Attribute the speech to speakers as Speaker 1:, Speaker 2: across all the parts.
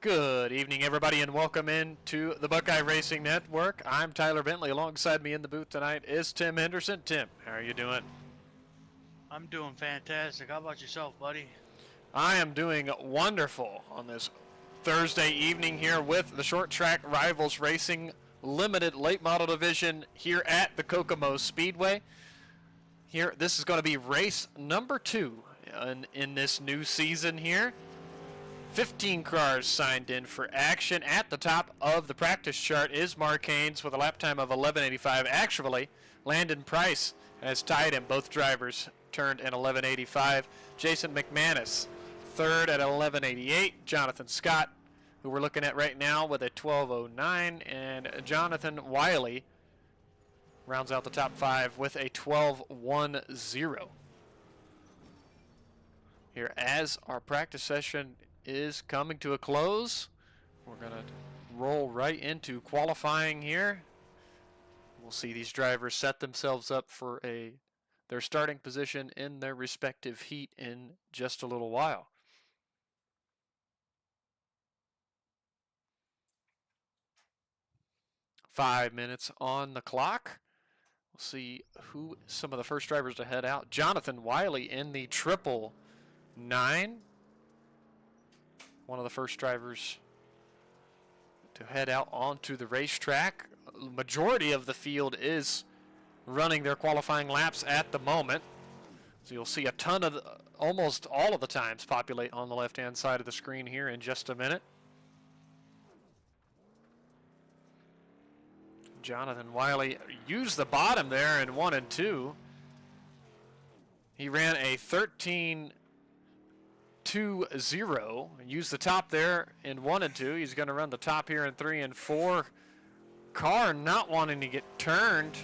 Speaker 1: Good evening, everybody, and welcome in to the Buckeye Racing Network. I'm Tyler Bentley. Alongside me in the booth tonight is Tim Henderson. Tim, how are you doing?
Speaker 2: I'm doing fantastic. How about yourself, buddy?
Speaker 1: I am doing wonderful on this Thursday evening here with the Short Track Rivals Racing Limited Late Model Division here at the Kokomo Speedway. Here, this is going to be race number 2 in this new season here. 15 cars signed in for action. At the top of the practice chart is Mark Haynes with a lap time of 11:85. Actually, Landon Price has tied him. Both drivers turned in 11:85. Jason McManus, third at 11:88. Jonathan Scott, who we're looking at right now, with a 12:09. And Jonathan Wiley rounds out the top 5 with a 12:10. Here, as our practice session is coming to a close, we're going to roll right into qualifying here. We'll see these drivers set themselves up for their starting position in their respective heat in just a little while. Five minutes on the clock. We'll see who some of the first drivers to head out. Jonathan Wiley in the 999. One of the first drivers to head out onto the racetrack. Majority of the field is running their qualifying laps at the moment. So you'll see a ton of, almost all of the times populate on the left-hand side of the screen here in just a minute. Jonathan Wiley used the bottom there in 1 and 2. He ran a 13-2-0. Use the top there in 1 and 2. He's going to run the top here in 3 and 4. Car not wanting to get turned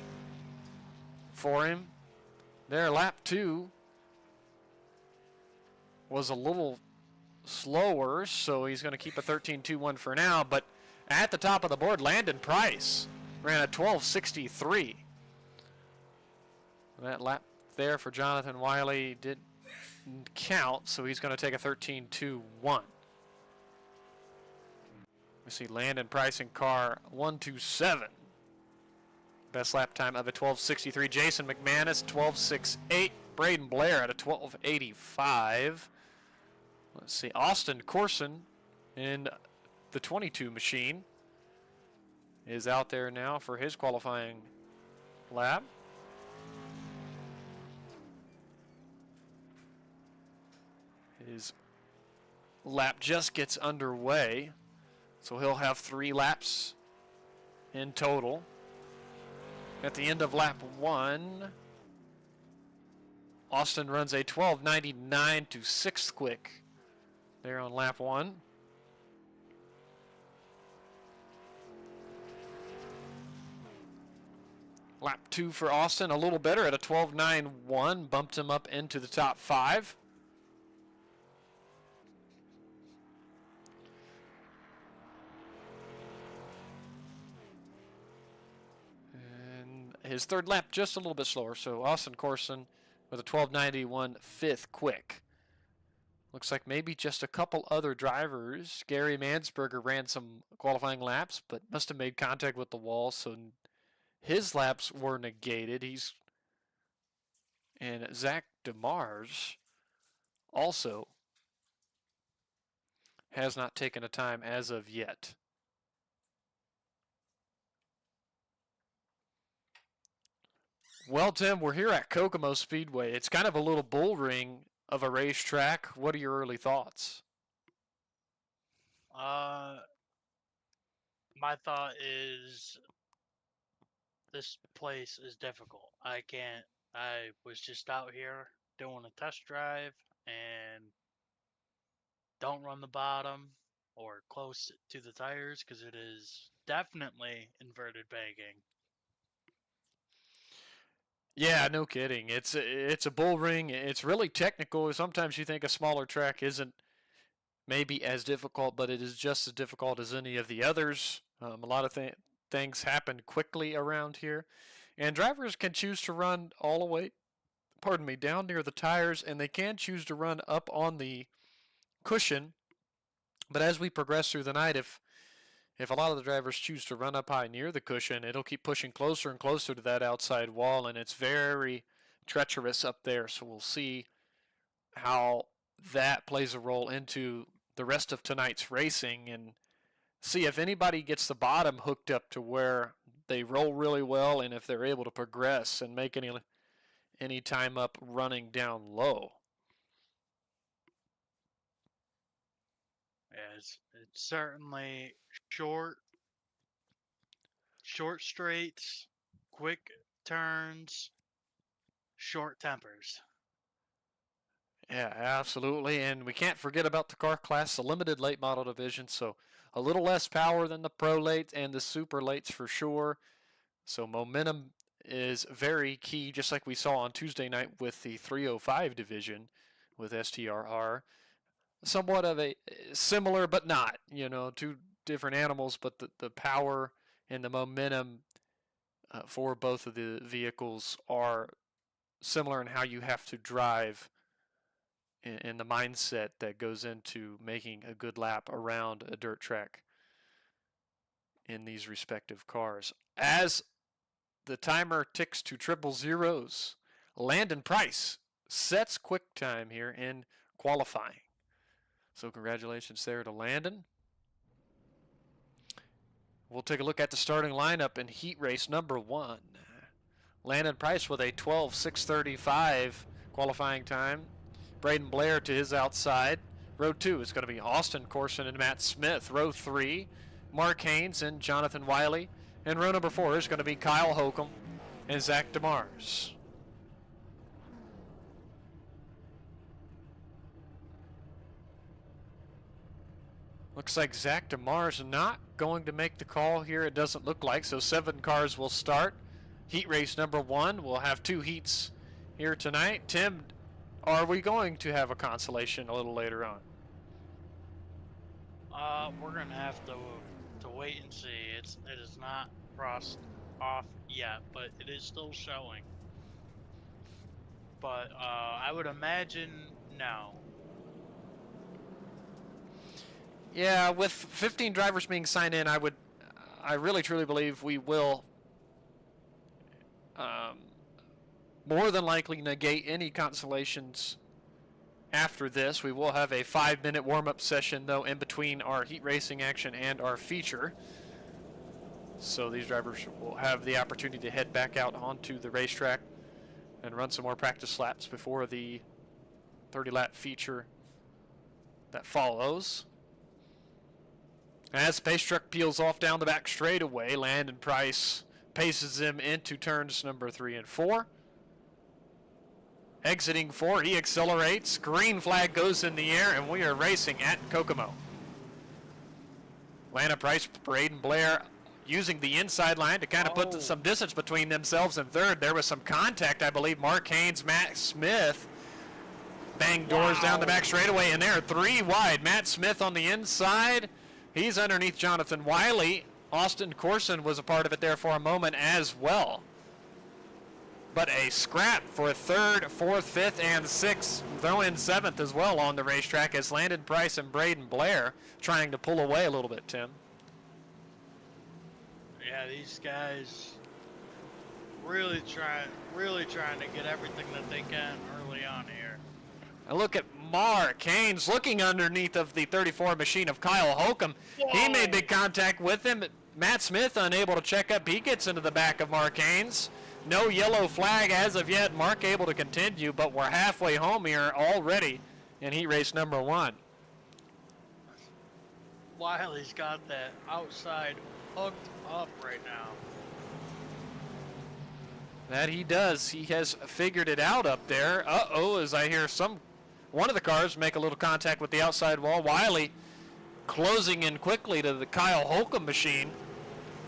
Speaker 1: for him. There, lap 2 was a little slower, so he's going to keep a 13-2-1 for now. But at the top of the board, Landon Price ran a 12:63. That lap there for Jonathan Wiley did count, so he's going to take a 13-2-1. We see Landon Price in car 127. Best lap time of a 12:63. Jason McManus 12:68. Braden Blair at a 12:85. Let's see, Austin Corson in the 22 machine is out there now for his qualifying lap. His lap just gets underway, so he'll have 3 laps in total. At the end of lap 1, Austin runs a 12:99 to 6th quick there on lap 1. Lap 2 for Austin, a little better at a 12:91, bumped him up into the top 5. His third lap just a little bit slower, so Austin Corson with a 12:91 5th quick. Looks like maybe just a couple other drivers. Gary Mansberger ran some qualifying laps, but must have made contact with the wall, so his laps were negated. And Zach DeMars also has not taken a time as of yet. Well, Tim, we're here at Kokomo Speedway. It's kind of a little bull ring of a racetrack. What are your early thoughts?
Speaker 2: My thought is this place is difficult. I was just out here doing a test drive and don't run the bottom or close to the tires because it is definitely inverted banking.
Speaker 1: Yeah, no kidding. It's a bull ring. It's really technical. Sometimes you think a smaller track isn't maybe as difficult, but it is just as difficult as any of the others. A lot of things happen quickly around here, and drivers can choose to run all the way, down near the tires, and they can choose to run up on the cushion But as we progress through the night, if a lot of the drivers choose to run up high near the cushion, it'll keep pushing closer and closer to that outside wall, and it's very treacherous up there. So we'll see how that plays a role into the rest of tonight's racing and see if anybody gets the bottom hooked up to where they roll really well and if they're able to progress and make any time up running down low.
Speaker 2: Yeah, it's certainly short straights, quick turns, short tempers.
Speaker 1: Yeah, absolutely. And we can't forget about the car class, the limited late model division. So a little less power than the pro late and the super lates for sure. So momentum is very key, just like we saw on Tuesday night with the 305 division with STRR. Somewhat of a similar, but not, two different animals, but the power and the momentum for both of the vehicles are similar in how you have to drive and the mindset that goes into making a good lap around a dirt track in these respective cars. As the timer ticks to triple zeros, Landon Price sets quick time here in qualifying. So congratulations there to Landon. We'll take a look at the starting lineup in heat race number 1. Landon Price with a 12:6:35 qualifying time. Braden Blair to his outside. Row 2 is going to be Austin Corson and Matt Smith. Row 3, Mark Haynes and Jonathan Wiley. And row number 4 is going to be Kyle Holcomb and Zach DeMars. Looks like Zach DeMars not going to make the call here. It doesn't look like. So 7 cars will start. Heat race number 1. We'll have 2 heats here tonight. Tim, are we going to have a consolation a little later on?
Speaker 2: We're gonna have to wait and see. It is not crossed off yet, but it is still showing. But I would imagine no.
Speaker 1: Yeah, with 15 drivers being signed in, I really truly believe we will more than likely negate any consolations after this. We will have a 5-minute warm-up session, though, in between our heat racing action and our feature. So these drivers will have the opportunity to head back out onto the racetrack and run some more practice laps before the 30-lap feature that follows. As the pace truck peels off down the back straightaway, Landon Price paces him into turns number 3 and 4. Exiting 4, he accelerates. Green flag goes in the air, and we are racing at Kokomo. Landon Price, Braden Blair using the inside line to kind of put some distance between themselves and third. There was some contact, I believe. Mark Haynes, Matt Smith banged doors down the back straightaway, and they're 3 wide. Matt Smith on the inside. He's underneath Jonathan Wiley. Austin Corson was a part of it there for a moment as well. But a scrap for 3rd, 4th, 5th, and 6th. Throw in 7th as well on the racetrack as Landon Price and Braden Blair trying to pull away a little bit, Tim.
Speaker 2: Yeah, these guys really trying to get everything that they can early on here.
Speaker 1: And look at Mark Haynes looking underneath of the 34 machine of Kyle Holcomb. Whoa. He made big contact with him. Matt Smith unable to check up. He gets into the back of Mark Haynes. No yellow flag as of yet. Mark able to continue, but we're halfway home here already in heat race number 1.
Speaker 2: Wiley's got that outside hooked up right now.
Speaker 1: That he does. He has figured it out up there. Uh-oh, as I hear one of the cars make a little contact with the outside wall. Wiley closing in quickly to the Kyle Holcomb machine.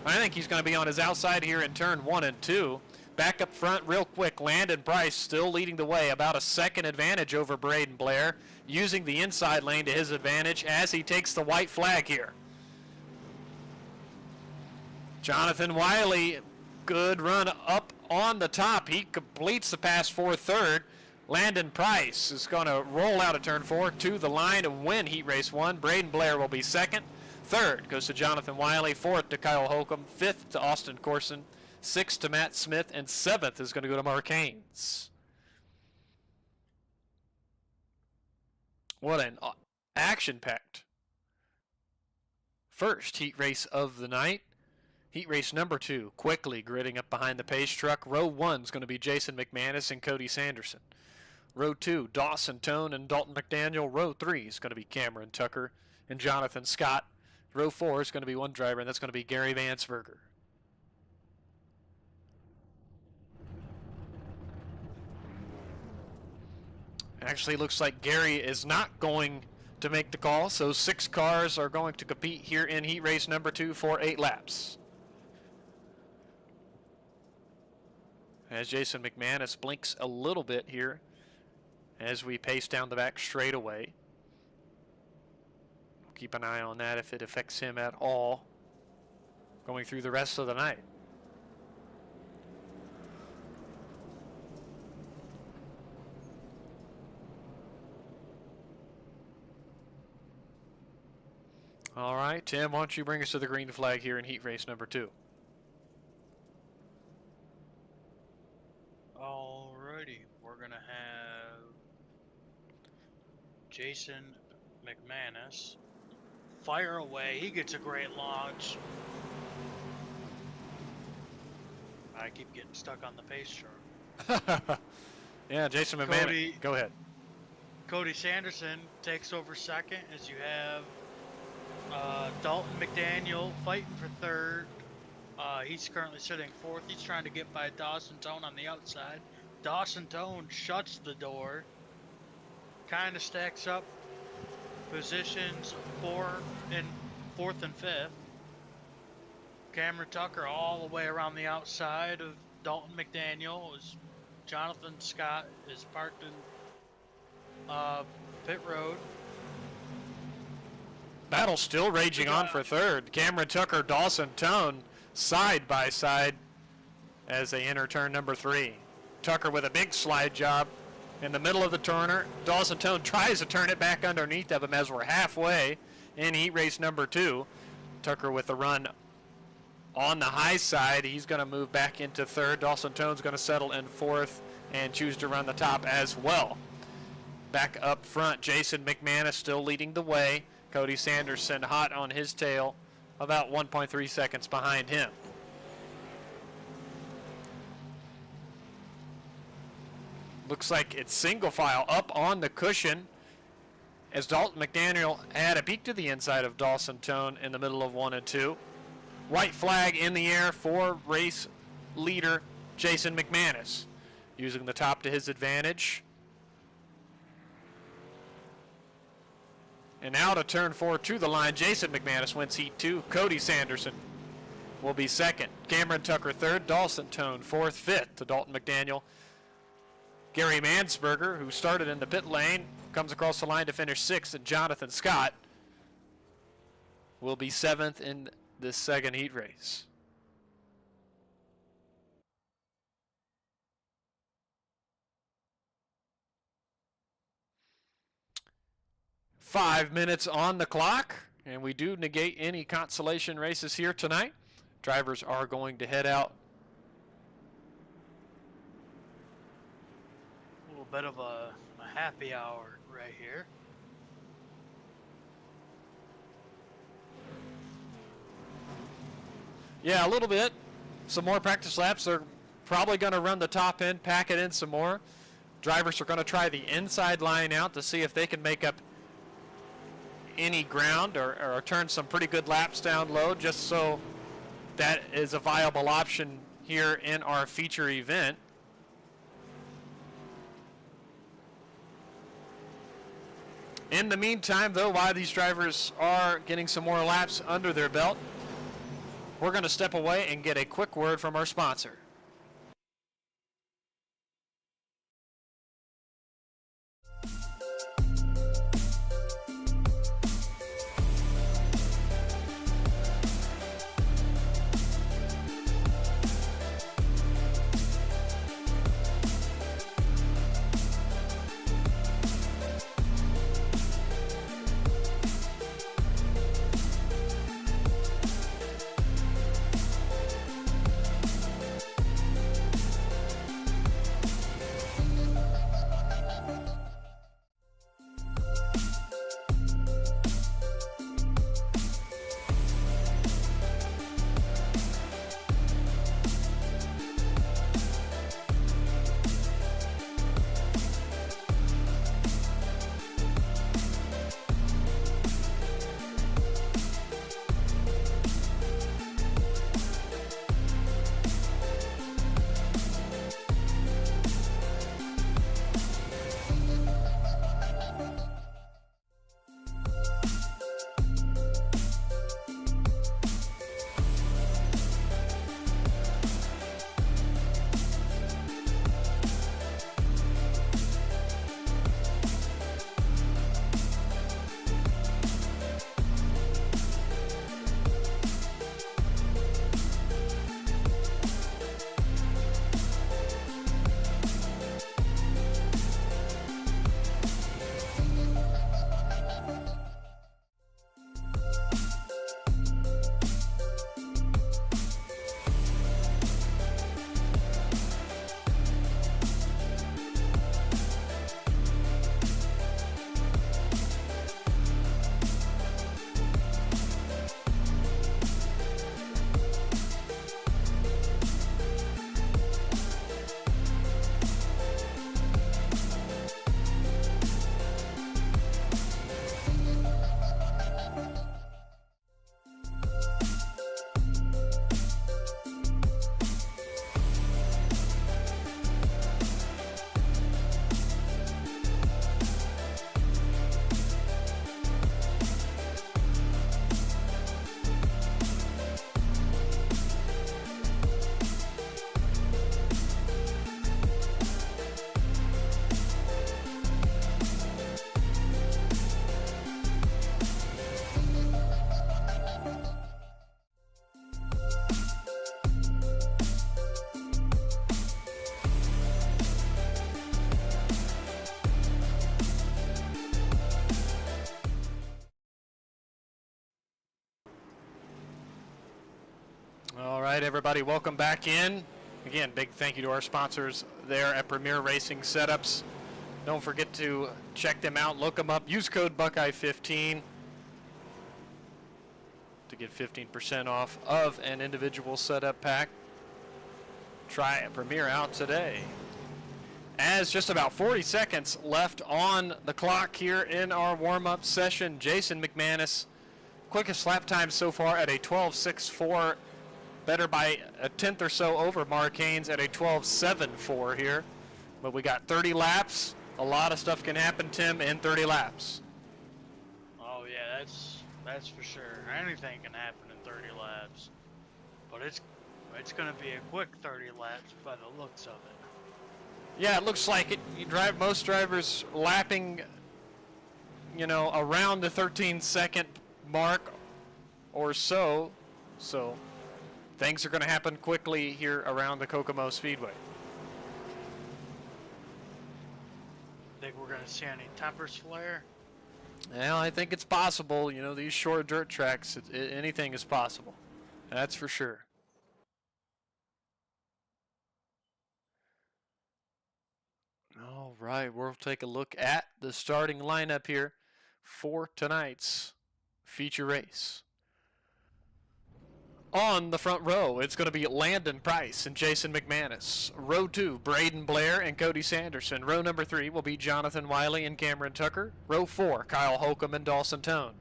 Speaker 1: I think he's going to be on his outside here in turn 1 and 2. Back up front real quick, Landon Price still leading the way, about a second advantage over Braden Blair, using the inside lane to his advantage as he takes the white flag here. Jonathan Wiley, good run up on the top. He completes the pass for 3rd. Landon Price is going to roll out of turn 4 to the line and win heat race 1. Braden Blair will be second. Third goes to Jonathan Wiley. Fourth to Kyle Holcomb. Fifth to Austin Corson. Sixth to Matt Smith. And seventh is going to go to Mark Haynes. What an action-packed first heat race of the night. Heat race number 2, quickly gridding up behind the pace truck. Row 1 is going to be Jason McManus and Cody Sanderson. Row 2, Dawson Tone and Dalton McDaniel. Row 3 is going to be Cameron Tucker and Jonathan Scott. Row 4 is going to be one driver, and that's going to be Gary Vansberger. Actually, looks like Gary is not going to make the call, so 6 cars are going to compete here in heat race number 2 for 8 laps. As Jason McManus blinks a little bit here as we pace down the back straightaway. Keep an eye on that if it affects him at all going through the rest of the night. All right, Tim, why don't you bring us to the green flag here in heat race number 2?
Speaker 2: Alrighty, we're gonna have Jason McManus fire away. He gets a great launch. I keep getting stuck on the pace chart.
Speaker 1: Yeah, Jason McManus. Go ahead.
Speaker 2: Cody Sanderson takes over second as you have Dalton McDaniel fighting for third. He's currently sitting fourth. He's trying to get by Dawson Tone on the outside. Dawson Tone shuts the door. Kind of stacks up positions fourth and fifth. Cameron Tucker all the way around the outside of Dalton McDaniel as Jonathan Scott is parked in pit road.
Speaker 1: Battle still raging on for third. Cameron Tucker, Dawson Tone side by side as they enter turn number 3. Tucker with a big slide job in the middle of the turner. Dawson Tone tries to turn it back underneath of him as we're halfway in heat race number 2. Tucker with a run on the high side. He's going to move back into third. Dawson Tone's going to settle in fourth and choose to run the top as well. Back up front, Jason McManus still leading the way. Cody Sanderson hot on his tail, about 1.3 seconds behind him. Looks like it's single file up on the cushion as Dalton McDaniel had a peek to the inside of Dawson Tone in the middle of 1 and 2. White flag in the air for race leader Jason McManus, using the top to his advantage. And now to turn 4 to the line, Jason McManus wins heat 2. Cody Sanderson will be second. Cameron Tucker third. Dawson Tone fourth. Fifth to Dalton McDaniel. Gary Mansberger, who started in the pit lane, comes across the line to finish sixth. And Jonathan Scott will be seventh in this second heat race. Five minutes on the clock, and we do negate any consolation races here tonight. Drivers are going to head out.
Speaker 2: A little bit of a happy hour right here.
Speaker 1: Yeah, a little bit. Some more practice laps. They're probably going to run the top end, pack it in some more. Drivers are going to try the inside line out to see if they can make up any ground or turn some pretty good laps down low, just so that is a viable option here in our feature event. In the meantime, though, while these drivers are getting some more laps under their belt, we're going to step away and get a quick word from our sponsor. right, everybody, welcome back in. Again, big thank you to our sponsors there at Premier Racing Setups. Don't forget to check them out, look them up. Use code Buckeye15 to get 15% off of an individual setup pack. Try a Premier out today. As just about 40 seconds left on the clock here in our warm-up session, Jason McManus, quickest lap time so far at a 12.64, better by a tenth or so over Mark Haynes at a 12.74 here. But we got 30 laps. A lot of stuff can happen, Tim, in 30 laps.
Speaker 2: Oh yeah, that's for sure. Anything can happen in 30 laps, but it's going to be a quick 30 laps by the looks of it.
Speaker 1: Yeah, it looks like it. Most drivers lapping, around the 13-second mark or so. So things are going to happen quickly here around the Kokomo Speedway.
Speaker 2: Think we're going to see any tempers flare?
Speaker 1: Well, I think it's possible. These short dirt tracks, anything is possible. That's for sure. All right, we'll take a look at the starting lineup here for tonight's feature race. On the front row, it's going to be Landon Price and Jason McManus. Row 2, Braden Blair and Cody Sanderson. Row number 3 will be Jonathan Wiley and Cameron Tucker. Row 4, Kyle Holcomb and Dawson Tone.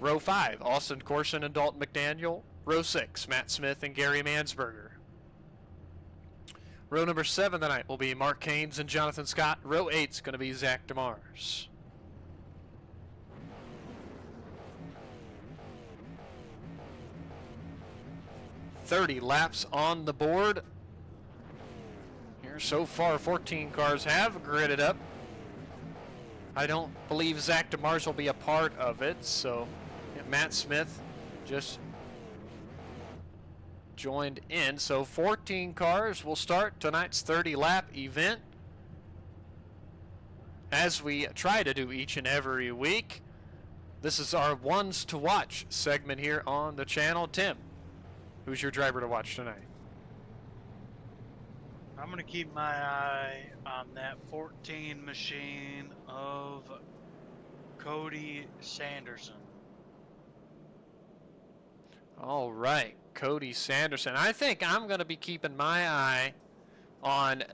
Speaker 1: Row 5, Austin Corson and Dalton McDaniel. Row 6, Matt Smith and Gary Mansberger. Row number 7 tonight will be Mark Haynes and Jonathan Scott. Row 8 is going to be Zach DeMars. .30 laps on the board. Here so far, 14 cars have gridded up. I don't believe Zach DeMars will be a part of it, so Matt Smith just joined in. So 14 cars will start tonight's 30-lap event, as we try to do each and every week. This is our ones to watch segment here on the channel. Tim, who's your driver to watch tonight?
Speaker 2: I'm going to keep my eye on that 14 machine of Cody Sanderson.
Speaker 1: All right, Cody Sanderson. I think I'm going to be keeping my eye on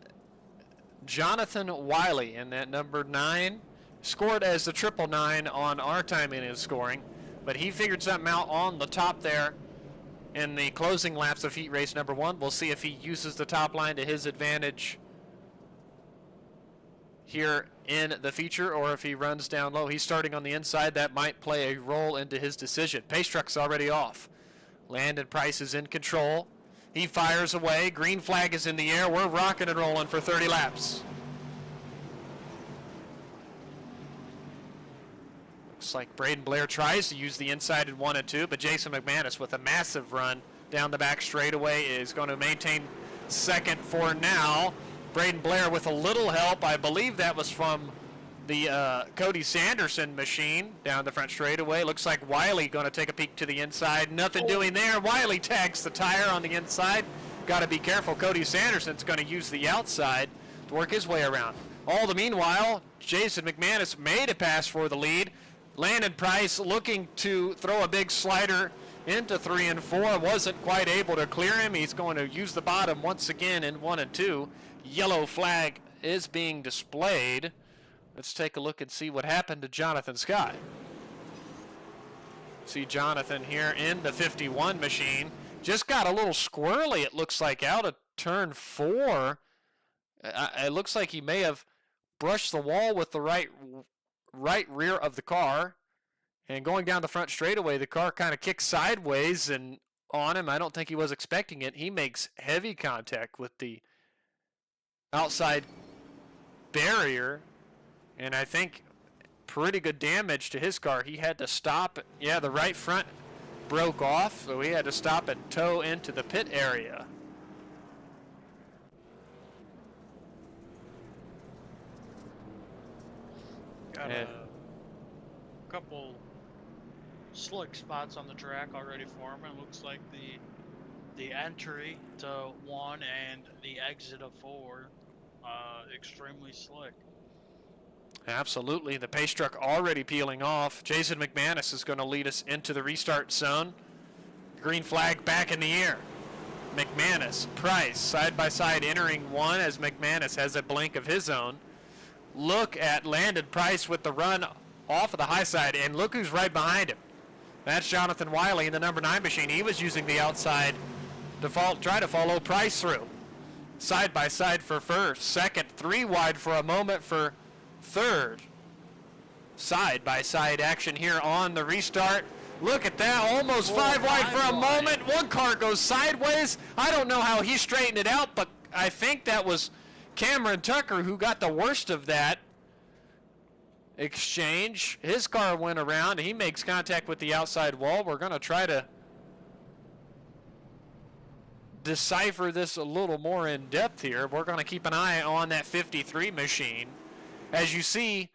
Speaker 1: Jonathan Wiley in that number 9. Scored as the 999 on our time in his scoring, but he figured something out on the top there in the closing laps of heat race number 1. We'll see if he uses the top line to his advantage here in the feature, or if he runs down low. He's starting on the inside. That might play a role into his decision. Pace truck's already off. Landon Price is in control. He fires away. Green flag is in the air. We're rocking and rolling for 30 laps. Looks like Braden Blair tries to use the inside in 1 and 2, but Jason McManus with a massive run down the back straightaway is going to maintain second for now. Braden Blair with a little help. I believe that was from the Cody Sanderson machine down the front straightaway. Looks like Wiley going to take a peek to the inside. Nothing doing there. Wiley tags the tire on the inside. Got to be careful. Cody Sanderson's going to use the outside to work his way around. All the meanwhile, Jason McManus made a pass for the lead. Landon Price looking to throw a big slider into 3 and 4. Wasn't quite able to clear him. He's going to use the bottom once again in 1 and 2. Yellow flag is being displayed. Let's take a look and see what happened to Jonathan Scott. See Jonathan here in the 51 machine. Just got a little squirrely, it looks like, out of turn 4. It looks like he may have brushed the wall with the right rear of the car. And going down the front straightaway, the car kind of kicks sideways and on him. I don't think he was expecting it. He makes heavy contact with the outside barrier, and I think pretty good damage to his car. He had to stop. Yeah, the right front broke off, so he had to stop and tow into the pit area.
Speaker 2: Got a couple slick spots on the track already for him. It looks like the the entry to 1 and the exit of 4 extremely slick.
Speaker 1: Absolutely. The pace truck already peeling off. Jason McManus is going to lead us into the restart zone. Green flag back in the air. McManus, Price, side by side entering 1 as McManus has a blink of his own. Look at Landon Price with the run off of the high side, and look who's right behind him. That's Jonathan Wiley in the number 9 machine. He was using the outside to try to follow Price through. Side by side for first, second, 3 wide for a moment for third. Side by side action here on the restart. Look at that, almost 5 wide for a moment. One car goes sideways. I don't know how he straightened it out, but I think that was Cameron Tucker who got the worst of that exchange. His car went around. He makes contact with the outside wall. We're going to try to decipher this a little more in depth here. We're going to keep an eye on that 53 machine. As you see,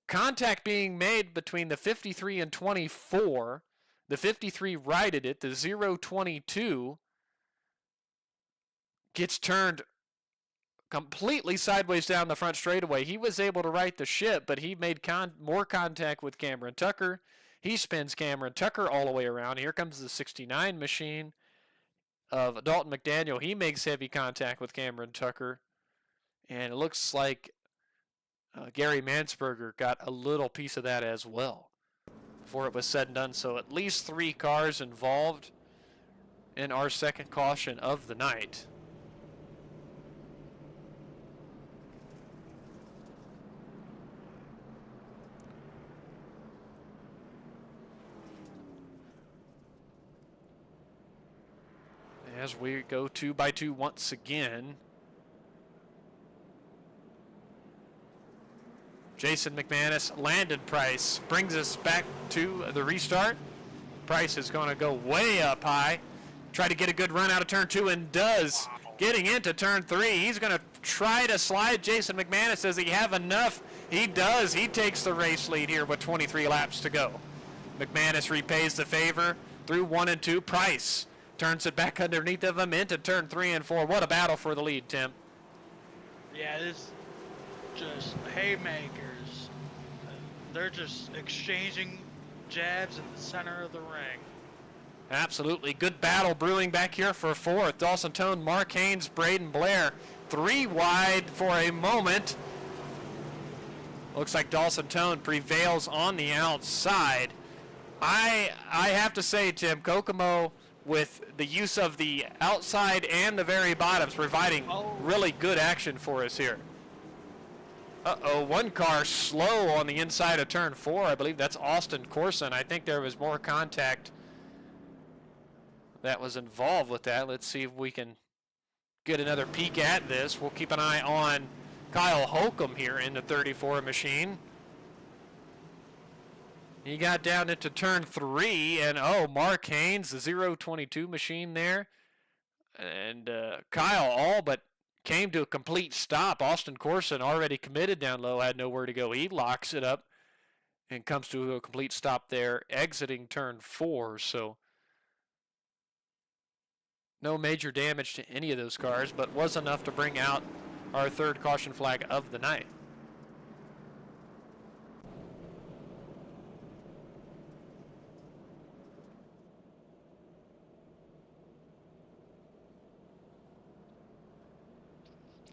Speaker 1: contact being made between the 53 and 24. The 53 righted it. The 022 gets turned completely sideways down the front straightaway. He was able to right the ship, but he made more contact with Cameron Tucker. He spins Cameron Tucker all the way around. Here comes the 69 machine of Dalton McDaniel. He makes heavy contact with Cameron Tucker. And it looks like Gary Mansberger got a little piece of that as well before it was said and done. So at least 3 cars involved in our second caution of the night. As we go 2 by 2 once again. Jason McManus, Landon Price brings us back to the restart. Price is going to go way up high. Try to get a good run out of turn 2 and does. Getting into turn 3. He's going to try to slide Jason McManus. Does he have enough? He does. He takes the race lead here with 23 laps to go. McManus repays the favor through 1 and 2. Price turns it back underneath of him into turn 3 and 4. What a battle for the lead, Tim.
Speaker 2: Yeah, this just haymakers. They're just exchanging jabs in the center of the ring.
Speaker 1: Absolutely. Good battle brewing back here for 4th. Dawson Tone, Mark Haynes, Braden Blair. 3 wide for a moment. Looks like Dawson Tone prevails on the outside. I have to say, Tim, Kokomo, with the use of the outside and the very bottoms, providing really good action for us here. Uh-oh, one car slow on the inside of turn 4. I believe that's Austin Corson. I think there was more contact that was involved with that. Let's see if we can get another peek at this. We'll keep an eye on Kyle Holcomb here in the 34 machine. He got down into turn 3, and Mark Haynes, the 022 machine there. And Kyle all but came to a complete stop. Austin Corson, already committed down low, had nowhere to go. He locks it up and comes to a complete stop there, exiting turn 4. So no major damage to any of those cars, but was enough to bring out our 3rd caution flag of the night.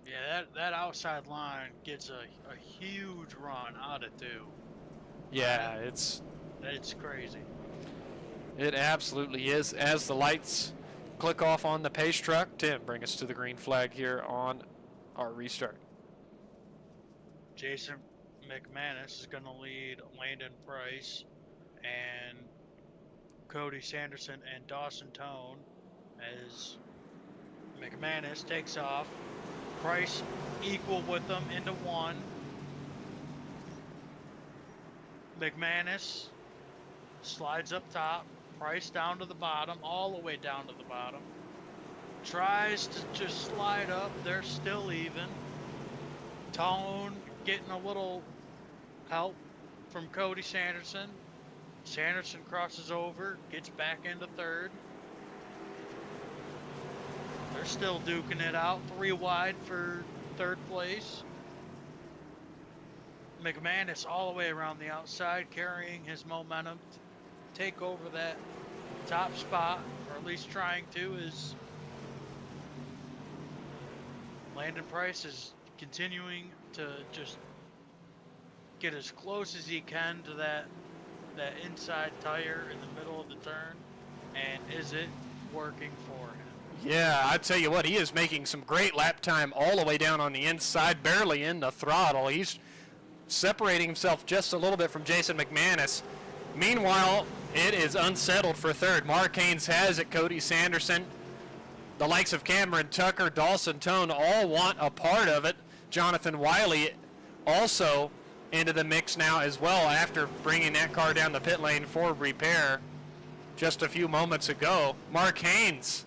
Speaker 2: Yeah, that outside line gets a huge run out of 2.
Speaker 1: Yeah, it's
Speaker 2: crazy.
Speaker 1: It absolutely is. As the lights click off on the pace truck, Tim, bring us to the green flag here on our restart.
Speaker 2: Jason McManus is going to lead Landon Price and Cody Sanderson and Dawson Tone as McManus takes off. Price equal with them into 1. McManus slides up top. Price down to the bottom, all the way down to the bottom. Tries to just slide up. They're still even. Tone getting a little help from Cody Sanderson. Sanderson crosses over, gets back into 3rd. They're still duking it out. 3 wide for 3rd place. McManus all the way around the outside, carrying his momentum to take over that top spot, or at least trying to, is Landon Price is continuing to just get as close as he can to that inside tire in the middle of the turn. And is it working for him?
Speaker 1: Yeah, I tell you what, he is making some great lap time all the way down on the inside, barely in the throttle. He's separating himself just a little bit from Jason McManus. Meanwhile, it is unsettled for 3rd. Mark Haynes has it. Cody Sanderson, the likes of Cameron Tucker, Dawson Tone all want a part of it. Jonathan Wiley also into the mix now as well after bringing that car down the pit lane for repair just a few moments ago. Mark Haynes,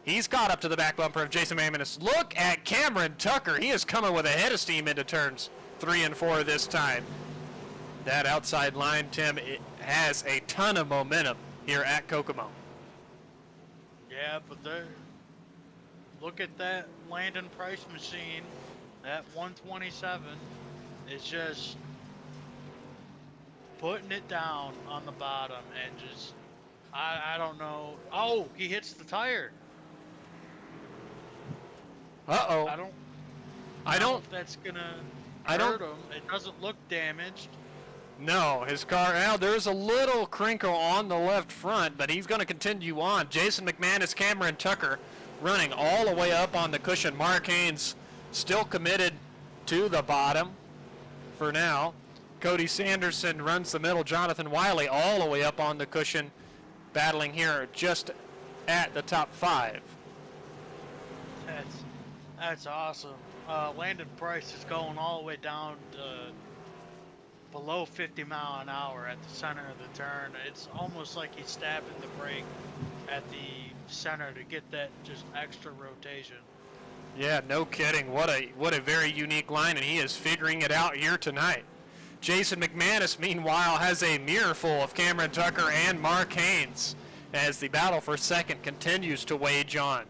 Speaker 1: he's caught up to the back bumper of Jason McManus. Look at Cameron Tucker. He is coming with a head of steam into turns 3 and 4 this time. That outside line, Tim, it has a ton of momentum here at Kokomo.
Speaker 2: Yeah, but look at that Landon Price machine. That 127 is just putting it down on the bottom and just, I don't know. Oh, he hits the tire.
Speaker 1: Uh-oh.
Speaker 2: I don't know if that's gonna hurt him. It doesn't look damaged.
Speaker 1: No, his car, now there's a little crinkle on the left front, but he's going to continue on. Jason McManus, Cameron Tucker running all the way up on the cushion. Mark Haynes still committed to the bottom for now. Cody Sanderson runs the middle. Jonathan Wiley all the way up on the cushion, battling here just at the top 5.
Speaker 2: That's awesome. Landon Price is going all the way down to below 50 mile an hour at the center of the turn. It's almost like he's stabbing the brake at the center to get that just extra rotation. Yeah,
Speaker 1: no kidding. What a very unique line, and he is figuring it out here tonight. Jason McManus, meanwhile, has a mirror full of Cameron Tucker and Mark Haynes as the battle for 2nd continues to wage on.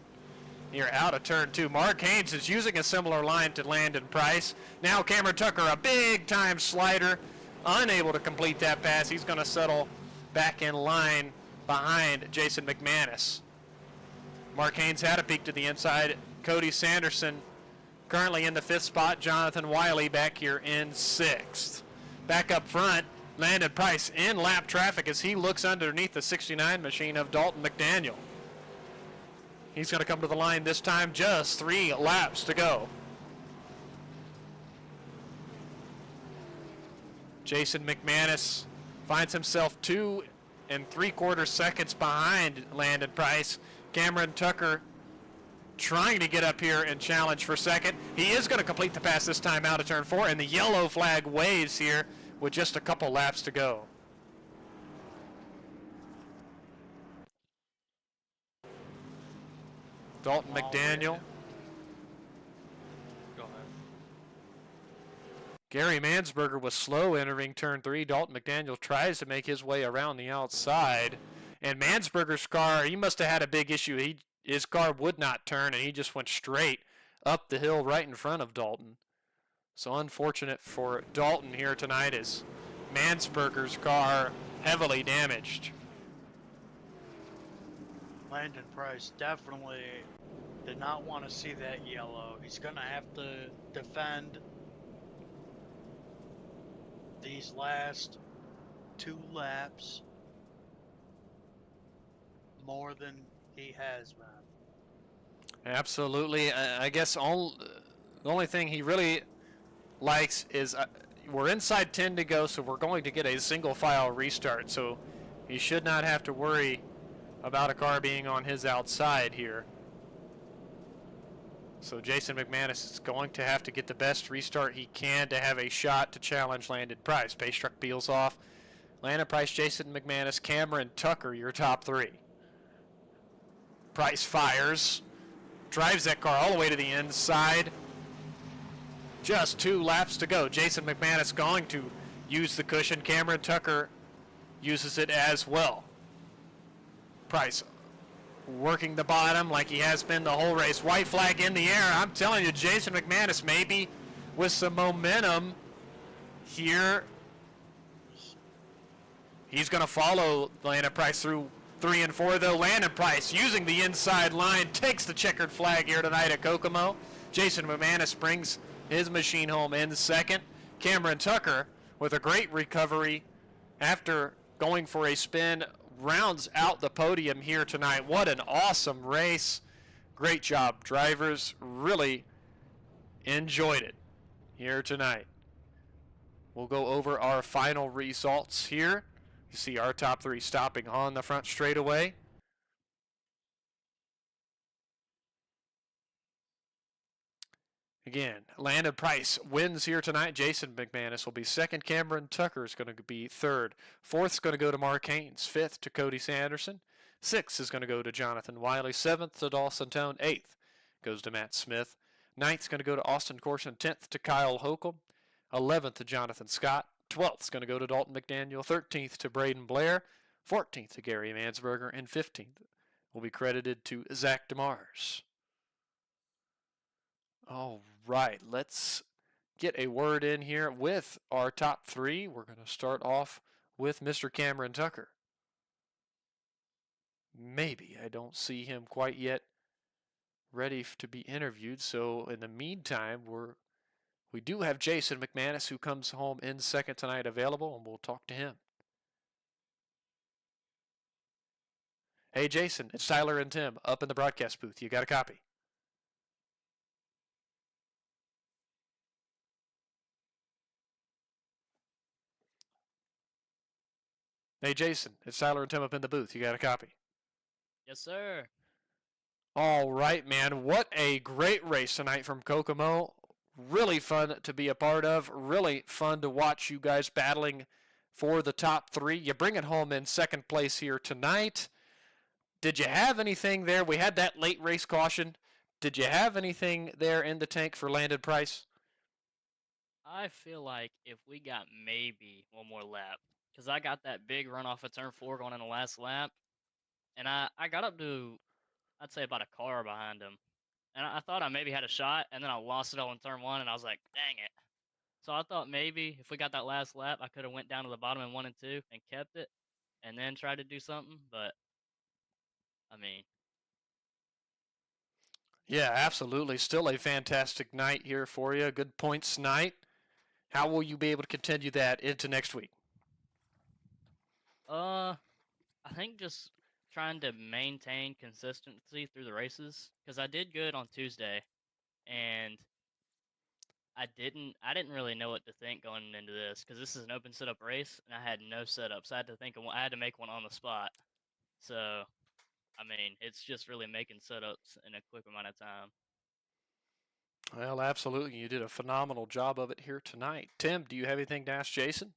Speaker 1: Here out of turn 2. Mark Haynes is using a similar line to Landon Price. Now Cameron Tucker, a big-time slider, unable to complete that pass. He's going to settle back in line behind Jason McManus. Mark Haynes had a peek to the inside. Cody Sanderson currently in the 5th spot. Jonathan Wiley back here in 6th. Back up front, Landon Price in lap traffic as he looks underneath the 69 machine of Dalton McDaniel. He's going to come to the line this time, just 3 laps to go. Jason McManus finds himself 2 3/4 seconds behind Landon Price. Cameron Tucker trying to get up here and challenge for 2nd. He is going to complete the pass this time out of turn 4, and the yellow flag waves here with just a couple laps to go. Dalton McDaniel.
Speaker 2: Go ahead.
Speaker 1: Gary Mansberger was slow entering turn 3. Dalton McDaniel tries to make his way around the outside. And Mansberger's car, he must have had a big issue. His car would not turn, and he just went straight up the hill right in front of Dalton. So unfortunate for Dalton here tonight as Mansberger's car heavily damaged.
Speaker 2: Landon Price definitely did not want to see that yellow. He's going to have to defend these last 2 laps more than he has been.
Speaker 1: Absolutely. I guess the only thing he really likes is we're inside 10 to go, so we're going to get a single file restart. So he should not have to worry about a car being on his outside here. So Jason McManus is going to have to get the best restart he can to have a shot to challenge Landon Price. Pace truck peels off. Landon Price, Jason McManus, Cameron Tucker, your top 3. Price fires, drives that car all the way to the inside. Just 2 laps to go. Jason McManus going to use the cushion. Cameron Tucker uses it as well. Price working the bottom like he has been the whole race. White flag in the air. I'm telling you, Jason McManus maybe with some momentum here. He's going to follow Landon Price through 3 and 4, though. Landon Price, using the inside line, takes the checkered flag here tonight at Kokomo. Jason McManus brings his machine home in second. Cameron Tucker, with a great recovery after going for a spin, rounds out the podium here tonight. What an awesome race. Great job, drivers. Really enjoyed it here tonight. We'll go over our final results here. You see our top 3 stopping on the front straightaway. Again, Landon Price wins here tonight. Jason McManus will be second. Cameron Tucker is going to be third. Fourth is going to go to Mark Haynes. Fifth to Cody Sanderson. Sixth is going to go to Jonathan Wiley. Seventh to Dawson Tone. Eighth goes to Matt Smith. Ninth is going to go to Austin Corson. 10th to Kyle Holcomb. 11th to Jonathan Scott. 12th is going to go to Dalton McDaniel. 13th to Braden Blair. 14th to Gary Mansberger. And 15th will be credited to Zach DeMars. All right, let's get a word in here with our top 3. We're going to start off with Mr. Cameron Tucker. Maybe. I don't see him quite yet ready to be interviewed. So in the meantime, we do have Jason McManus, who comes home in second tonight, available, and we'll talk to him. Hey, Jason, it's Tyler and Tim up in the broadcast booth. You got a copy? Hey, Jason, it's Tyler and Tim up in the booth. You got a copy?
Speaker 3: Yes, sir.
Speaker 1: All right, man. What a great race tonight from Kokomo. Really fun to be a part of. Really fun to watch you guys battling for the top 3. You bring it home in second place here tonight. Did you have anything there? We had that late race caution. Did you have anything there in the tank for Landon Price?
Speaker 3: I feel like if we got maybe one more lap, because I got that big run off of turn 4 going in the last lap, and I got up to, I'd say about a car behind him, and I thought I maybe had a shot, and then I lost it all in turn 1, and I was like, dang it. So I thought maybe if we got that last lap, I could have went down to the bottom in 1 and 2 and kept it, and then tried to do something, but, I mean.
Speaker 1: Yeah, absolutely. Still a fantastic night here for you. Good points night. How will you be able to continue that into next week?
Speaker 3: I think just trying to maintain consistency through the races, because I did good on Tuesday, and I didn't really know what to think going into this, because this is an open setup race, and I had no setups. I had to make one on the spot. So, I mean, it's just really making setups in a quick amount of time.
Speaker 1: Well, absolutely. You did a phenomenal job of it here tonight. Tim, do you have anything to ask Jason?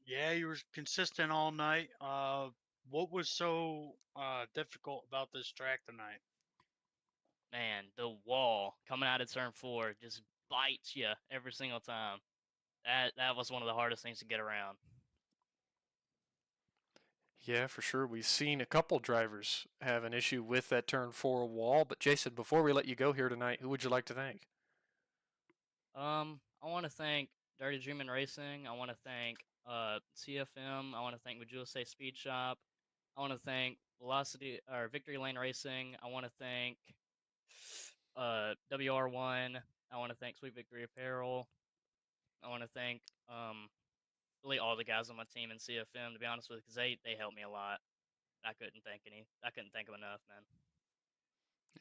Speaker 2: Yeah, you were consistent all night. What was so difficult about this track tonight?
Speaker 3: Man, the wall coming out of turn 4 just bites you every single time. That was one of the hardest things to get around.
Speaker 1: Yeah, for sure. We've seen a couple drivers have an issue with that turn 4 wall. But Jason, before we let you go here tonight, who would you like to thank?
Speaker 3: I want to thank Dirty Dreamin' Racing. I want to thank CFM. I want to thank Majula Speed Shop. I want to thank Victory Lane Racing. I want to thank WR1. I want to thank Sweet Victory Apparel. I want to thank really all the guys on my team in CFM, to be honest with you, because they helped me a lot. I couldn't thank them enough,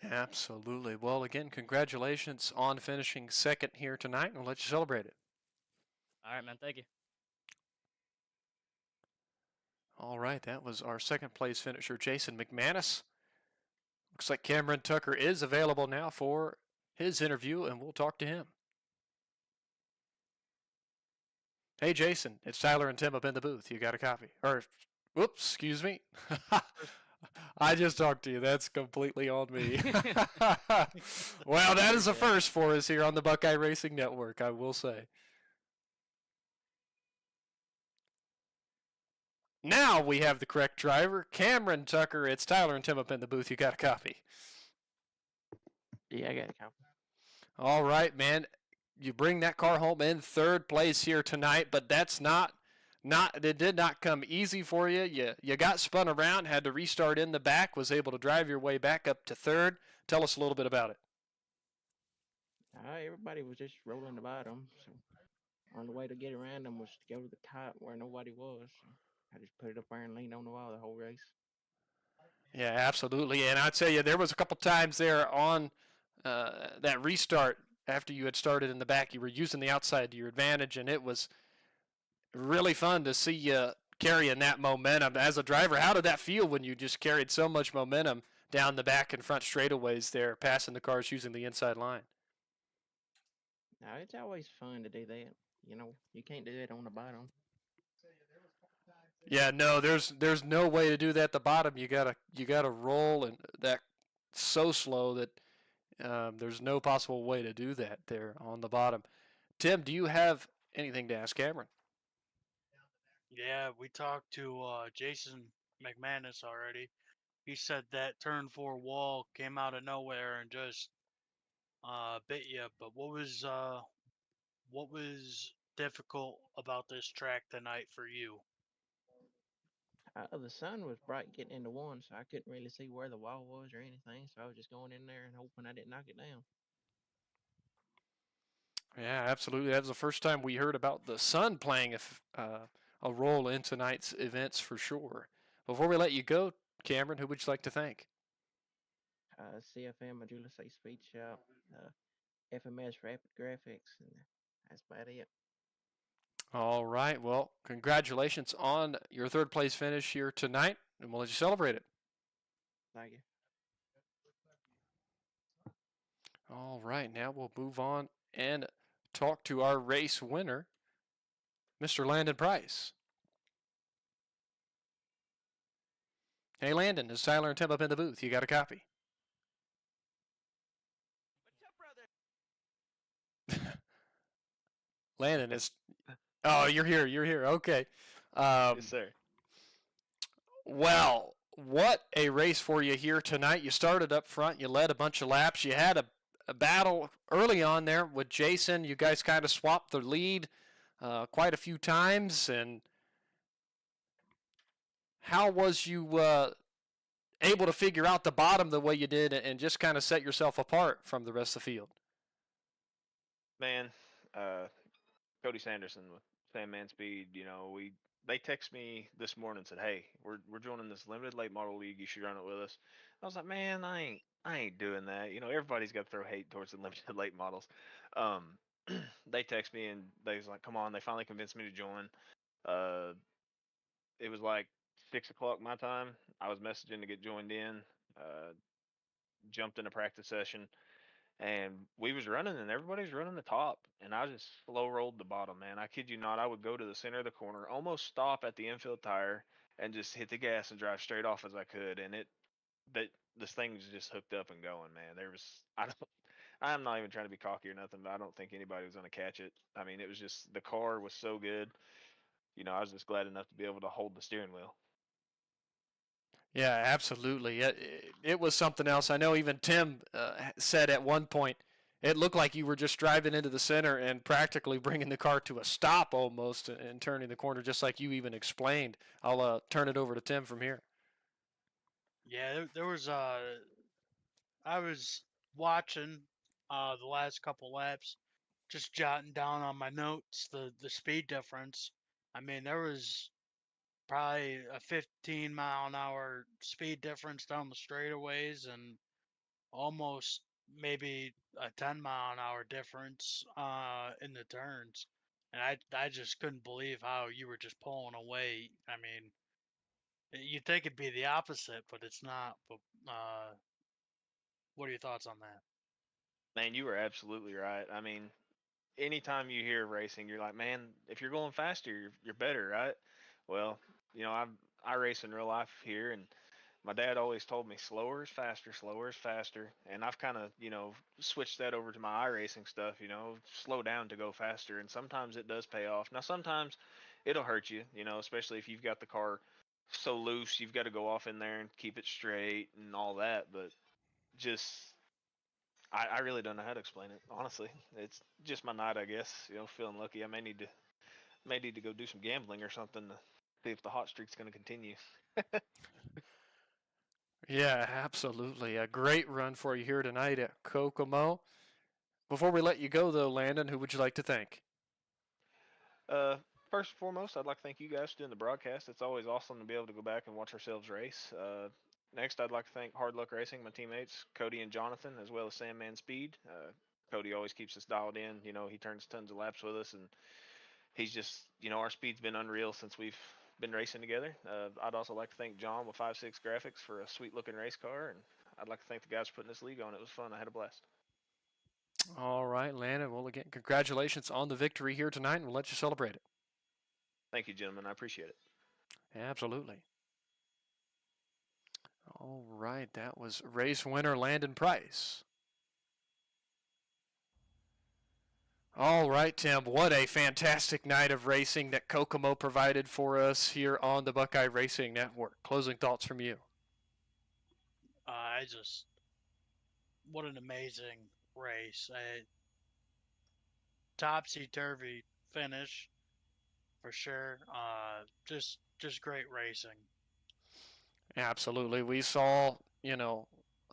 Speaker 3: man.
Speaker 1: Absolutely. Well, again, congratulations on finishing second here tonight, and we'll let you celebrate it.
Speaker 3: All right, man. Thank you.
Speaker 1: All right, that was our second place finisher, Jason McManus. Looks like Cameron Tucker is available now for his interview, and we'll talk to him. Hey, Jason, it's Tyler and Tim up in the booth. You got a copy? Or, whoops, excuse me. I just talked to you. That's completely on me. Well, that is a first for us here on the Buckeye Racing Network, I will say. Now we have the correct driver, Cameron Tucker. It's Tyler and Tim up in the booth. You got a copy.
Speaker 4: Yeah, I got a copy.
Speaker 1: All right, man. You bring that car home in third place here tonight, but that's not it did not come easy for you. You got spun around, had to restart in the back, was able to drive your way back up to third. Tell us a little bit about it.
Speaker 4: Everybody was just rolling the bottom, so on the way to get around them was to go to the top where nobody was. So I just put it up there and leaned on the wall the whole race.
Speaker 1: Yeah, absolutely. And I tell you, there was a couple times there on that restart after you had started in the back, you were using the outside to your advantage, and it was really fun to see you carrying that momentum. As a driver, how did that feel when you just carried so much momentum down the back and front straightaways there, passing the cars using the inside line?
Speaker 4: Now it's always fun to do that. You know, you can't do it on the bottom.
Speaker 1: Yeah, no, there's no way to do that at the bottom. You gotta roll, and that so slow that there's no possible way to do that there on the bottom. Tim, do you have anything to ask Cameron?
Speaker 2: Yeah, we talked to Jason McManus already. He said that turn four wall came out of nowhere and just bit you. But what was difficult about this track tonight for you?
Speaker 4: The sun was bright getting into one, so I couldn't really see where the wall was or anything. So I was just going in there and hoping I didn't knock it down.
Speaker 1: Yeah, absolutely. That was the first time we heard about the sun playing a role in tonight's events for sure. Before we let you go, Cameron, who would you like to thank?
Speaker 4: CFM, Majula Say Speed Shop, FMS Rapid Graphics, and that's about it.
Speaker 1: All right. Well, congratulations on your third place finish here tonight, and we'll let you celebrate it.
Speaker 4: Thank you.
Speaker 1: All right. Now we'll move on and talk to our race winner, Mr. Landon Price. Hey, Landon, is Tyler and Tim up in the booth? You got a copy? Landon is. Oh, you're here. You're here. Okay.
Speaker 5: Yes, sir.
Speaker 1: Well, what a race for you here tonight. You started up front. You led a bunch of laps. You had a battle early on there with Jason. You guys kind of swapped the lead quite a few times. And how was you able to figure out the bottom the way you did and just kind of set yourself apart from the rest of the field?
Speaker 5: Man, Cody Sanderson with Sandman Speed, they text me this morning and said, "Hey, we're joining this limited late model league. You should run it with us." I was like, "Man, I ain't doing that. Everybody's got to throw hate towards the limited late models." Um, they text me and they was like, "Come on!" They finally convinced me to join. Uh, it was like 6 o'clock my time. I was messaging to get joined in. Uh, Jumped in a practice session. And we was running and everybody was running the top and I just slow rolled the bottom, man. I kid you not, I would go to the center of the corner, almost stop at the infield tire and just hit the gas and drive straight off as I could, and that this thing was just hooked up and going, man. I'm not even trying to be cocky or nothing, but I don't think anybody was going to catch it. I mean, it was just, the car was so good. I was just glad enough to be able to hold the steering wheel.
Speaker 1: Yeah, absolutely. It was something else. I know even Tim said at one point it looked like you were just driving into the center and practically bringing the car to a stop almost and turning the corner, just like you even explained. I'll turn it over to Tim from here.
Speaker 2: Yeah, there was I was watching the last couple laps, just jotting down on my notes the speed difference. I mean, there was probably a 15-mile-an-hour speed difference down the straightaways and almost maybe a 10-mile-an-hour difference in the turns. And I just couldn't believe how you were just pulling away. I mean, you'd think it'd be the opposite, but it's not. But what are your thoughts on that?
Speaker 5: Man, you were absolutely right. I mean, anytime you hear racing, you're like, man, if you're going faster, you're better, right? Well, I race in real life here, and my dad always told me slower is faster, slower is faster, and I've kind of, switched that over to my iRacing stuff. Slow down to go faster, and sometimes it does pay off. Now sometimes it'll hurt you, especially if you've got the car so loose, you've got to go off in there and keep it straight and all that. But just, I really don't know how to explain it. Honestly, it's just my night, I guess. Feeling lucky. I may need to go do some gambling or something to see if the hot streak's going to continue.
Speaker 1: Yeah, absolutely. A great run for you here tonight at Kokomo. Before we let you go, though, Landon, who would you like to thank?
Speaker 5: Uh, First and foremost, I'd like to thank you guys for doing the broadcast. It's always awesome to be able to go back and watch ourselves race. Next, I'd like to thank Hard Luck Racing, my teammates, Cody and Jonathan, as well as Sandman Speed. Cody always keeps us dialed in. He turns tons of laps with us, and he's just, our speed's been unreal since we've been racing together. I'd also like to thank John with 5.6 Graphics for a sweet-looking race car, and I'd like to thank the guys for putting this league on. It was fun. I had a blast.
Speaker 1: All right, Landon. Well, again, congratulations on the victory here tonight, and we'll let you celebrate it.
Speaker 5: Thank you, gentlemen. I appreciate it.
Speaker 1: Absolutely. All right, that was race winner Landon Price. All right, Tim, what a fantastic night of racing that Kokomo provided for us here on the Buckeye Racing Network. Closing thoughts from you.
Speaker 2: What an amazing race. A topsy-turvy finish for sure. Just great racing.
Speaker 1: Absolutely. We saw, a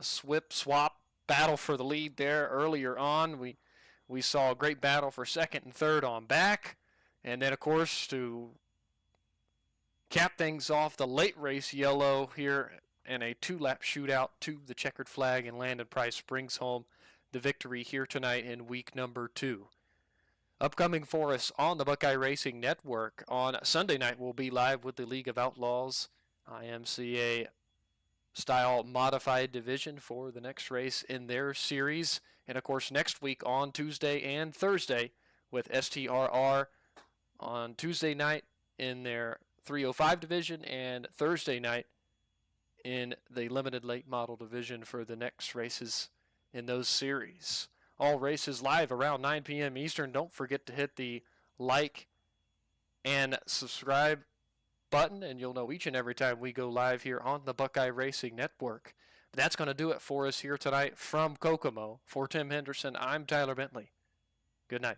Speaker 1: swap battle for the lead there earlier on. We saw a great battle for second and third on back. And then, of course, to cap things off, the late race yellow here in a two-lap shootout to the checkered flag, and Landon Price brings home the victory here tonight in week number 2. Upcoming for us on the Buckeye Racing Network on Sunday night, we'll be live with the League of Outlaws IMCA style modified division for the next race in their series. And of course, next week on Tuesday and Thursday with STRR on Tuesday night in their 305 division, and Thursday night in the limited late model division for the next races in those series. All races live around 9 p.m. Eastern. Don't forget to hit the like and subscribe button, and you'll know each and every time we go live here on the Buckeye Racing Network. But that's going to do it for us here tonight from Kokomo. For Tim Henderson, I'm Tyler Bentley. Good night.